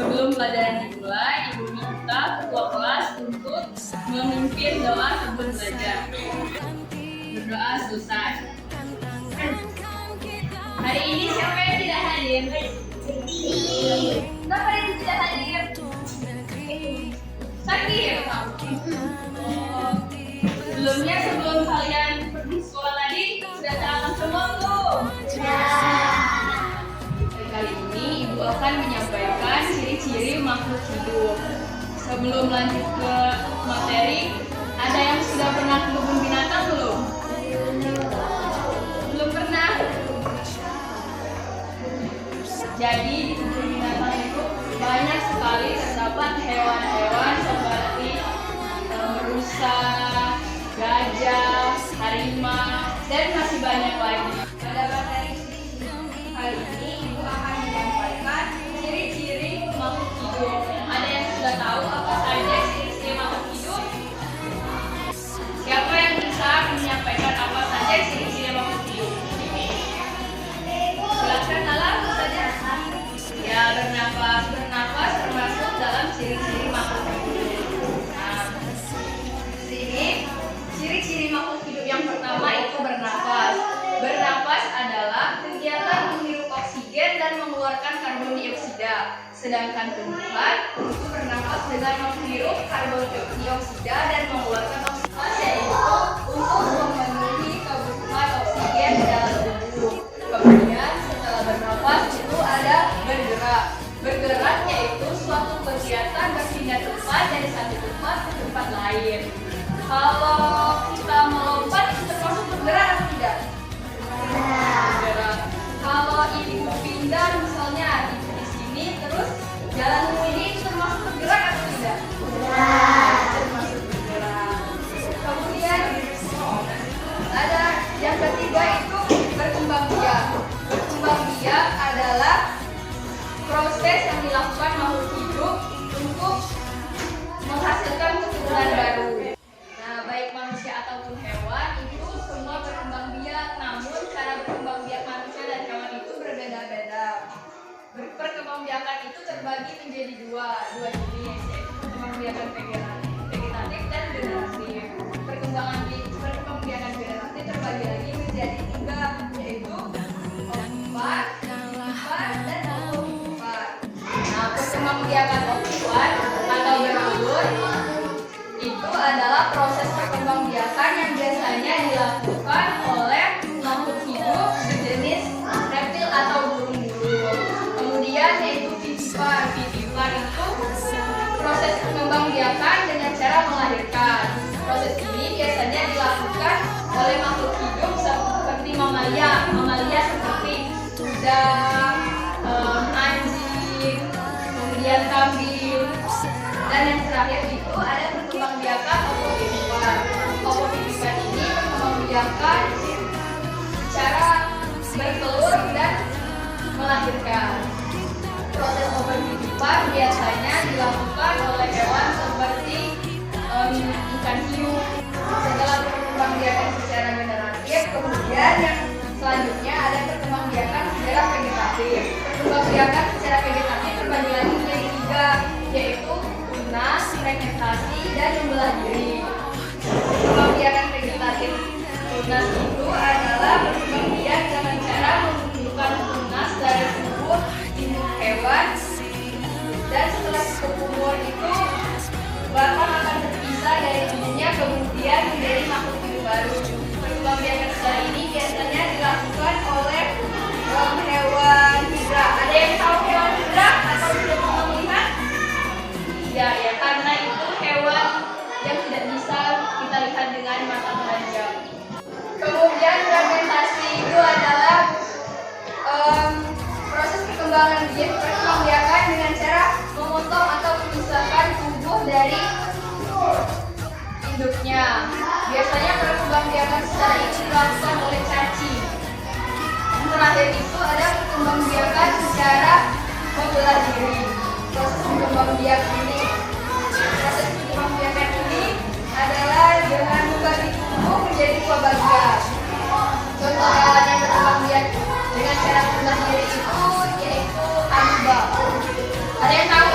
Sebelum pelajaran dimulai, Ibu minta ketua kelas untuk memimpin doa sebelum belajar. Berdoa selesai. Hari ini siapa yang tidak hadir? Kenapa yang tidak hadir? Sakit. Sebelumnya, sebelum kalian pergi sekolah tadi, sudah sarapan semua belum? Kali ini Ibu akan menyampaikan ciri-ciri makhluk hidup. Sebelum lanjut ke materi, ada yang sudah pernah ke kebun binatang belum? Belum pernah. Jadi di kebun binatang itu banyak sekali terdapat hewan-hewan seperti rusa, gajah, harimau, dan masih banyak lagi. Pada materi kali ini Ibu akan menyampaikan ciri-ciri makhluk hidup. Ada yang sudah tahu apa saja ciri-ciri makhluk hidup? Siapa yang bisa menyampaikan apa saja ciri-ciri makhluk hidup? Silakan Alam saja. Ya, bernafas termasuk dalam ciri-ciri makhluk hidup. Nah, di sini ciri-ciri makhluk hidup yang pertama itu bernafas. Bernafas adalah kegiatan menghirup oksigen dan mengeluarkan karbon dioksida. Sedangkan tumbuhan itu bernafas dengan menghirup karbon dioksida dan mengeluarkan oksigen, yaitu untuk memenuhi kebutuhan oksigen dalam tubuh. Kemudian setelah bernafas itu ada bergerak. Bergerak yaitu suatu kegiatan berpindah tempat dari satu tempat ke tempat lain. Kalau kita melompat itu termasuk bergerak atau tidak? Bergerak. Kalau Ibu pindah misalnya Ibu di sini terus jalan ke sini itu termasuk bergerak atau tidak? Termasuk bergerak. Kemudian ada yang ketiga itu berkembang biak. Berkembang biak adalah proses yang dilakukan makhluk hidup untuk menghasilkan keturunan baru. Nah, baik manusia ataupun hewan itu semua berkembang biak, namun cara berkembang biak manusia dan hewan itu berbeda-beda. Perkembangbiakan itu terbagi menjadi dua jenis, yaitu perkembangbiakan vegetatif dan generatif. Perkembangbiakan generatif terbagi lagi menjadi tiga, yaitu ovipar, dan ovovivipar. Nah, perkembangbiakan ovipar atau bertelur itu adalah proses perkembangbiakan yang biasanya dilakukan oleh makhluk hidup sejenis reptil atau burung-burung. Kemudian yaitu vivipar. Vivipar itu proses perkembangbiakan dengan cara melahirkan. Proses ini biasanya dilakukan oleh makhluk hidup seperti mamalia. Mamalia seperti kuda, anjing, kemudian kambing. Dan yang terakhir itu ada perkembangbiakan ovovivipar. Ovovivipar ini perkembangbiakan cara bertelur dan melahirkan. Proses ovovivipar biasanya dilakukan oleh hewan seperti ikan hiu. Setelah perkembangbiakan secara generatif, kemudian yang selanjutnya ada perkembangbiakan secara vegetatif. Perkembangbiakan secara vegetatif terbagi lagi menjadi tiga, yaitu tunas, fragmentasi, dan membelah diri. Perkembangbiakan vegetatif tunas itu adalah perkembangbiakan dengan cara menunjukkan tunas dari tubuh induk hewan, dan setelah cukup umur itu batang akan terpisah dari tubuhnya kemudian menjadi makhluk hidup baru. Perkembangbiakan setelah ini biasanya dilakukan oleh hewan hidra. Ada yang tahu hewan hidra atau sudah pernah melihat? Ya, karena itu hewan yang tidak bisa kita lihat dengan mata telanjang. Kemudian fragmentasi itu adalah proses perkembangbiakan dengan cara memotong atau memisahkan tubuh dari induknya. Biasanya perkembangbiakan secara ini dilakukan oleh cacing. Yang terakhir itu ada perkembangbiakan secara membelah diri. Proses perkembangbiakan ini adalah dengan membagi tubuh menjadi dua bagian. Contoh hewan yang berkembangbiak dengan cara membelah diri itu yaitu amoeba. Ada yang tahu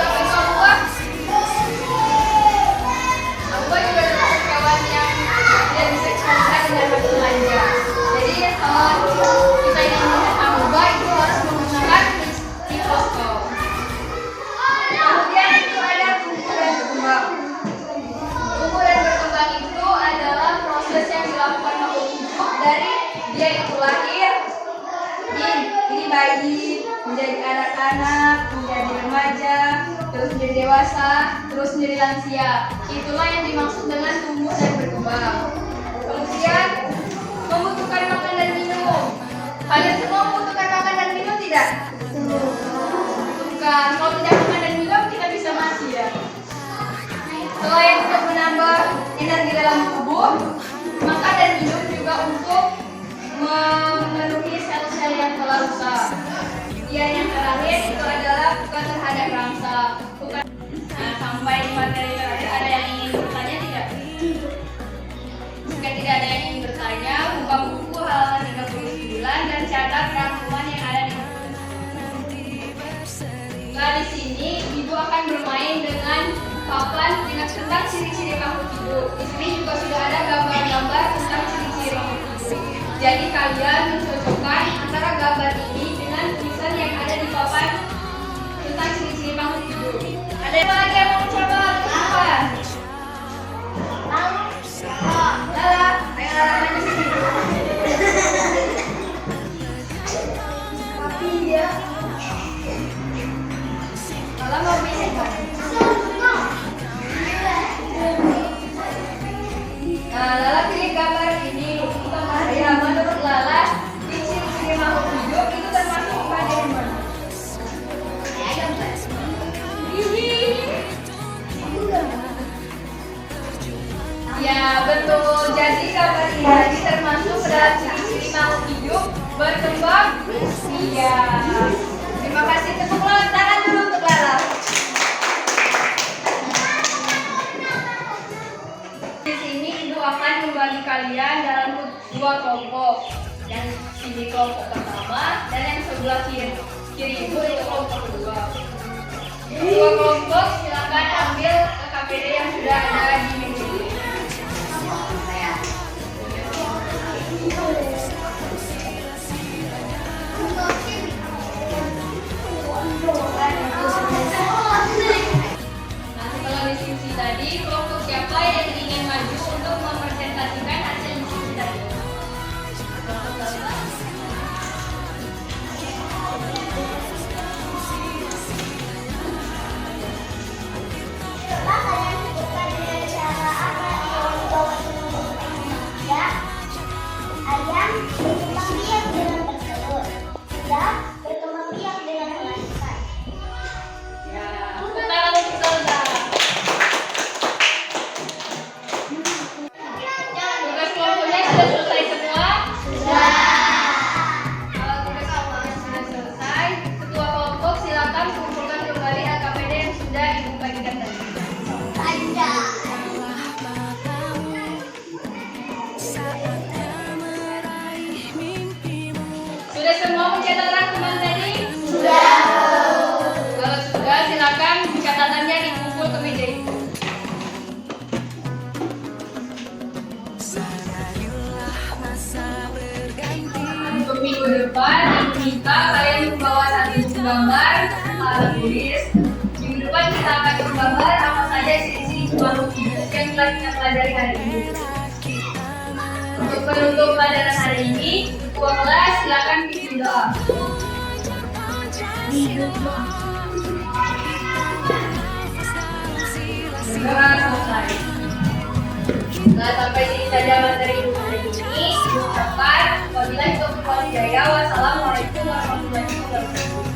menjadi anak-anak, menjadi remaja, terus menjadi dewasa, terus menjadi lansia. Itulah yang dimaksud dengan tumbuh dan berkembang. Kemudian membutuhkan makan dan minum. Kalian semua membutuhkan makan dan minum tidak? Bukan. Kalau tidak makan dan minum kita bisa mati ya. Selain untuk menambah energi dalam tubuh, makan dan minum juga untuk memenuhi sel-sel yang telah rusak. Yang terakhir itu adalah bukan terhadap rangsa. Bukan. Nah, sampai di materi terakhir ada yang ingin bertanya tidak? Jika tidak ada yang ingin bertanya, buka buku halaman 39 dan catat rangkuman yang ada di buku. Nah, di sini Ibu akan bermain dengan papan dengan tentang ciri-ciri makhluk hidup. Di sini juga sudah ada gambar-gambar tentang ciri-ciri makhluk hidup. Jadi kalian mencocokkan antara gambar ini dengan tulisan yang ada di papan tentang ciri-ciri makhluk hidup. Ada yang lagi yang mau coba? Apa? Lala, ayo Lala main di sini. Tapi dia Lala mau main apa? Nah, Lala pilih gambar ini. Ya, menurut Lala, di ciri-ciri makhluk hidup itu termasuk pada yang mana? Ya, betul. Jadi gambar ini termasuk dalam ciri-ciri makhluk hidup berkembang. Iya. Terima kasih. Tepuk tangan dulu untuk Lala. Di sini Ibu akan membagi kalian dalam dua kelompok. Yang ini kelompok pertama dan yang sebelah kiri Ibu itu kelompok kedua. Dua kelompok silakan ambil KPD yang sudah ada di meja. Nah, setelah diskusi tadi, kelompok siapa yang ingin maju untuk mempresentasikan hasil diskusi tadi? Sudah semua mencatat rangkuman tadi? Sudah. Kalau sudah, silakan catatannya dikumpul ke meja itu. Untuk minggu depan, Ibu minta kalian membawa satu gambar alat tulis. Minggu depan kita akan menggambar apa saja ciri-ciri makhluk hidup yang telah kita pelajari hari ini. Untuk penutup pelajaran hari ini, ketua kelas silakan pimpin doa. Doa selesai. Nah, sampai sini saja materi hari ini. Ucapkan wabillahi taufiq wal hidayah. Wassalamualaikum warahmatullahi wabarakatuh.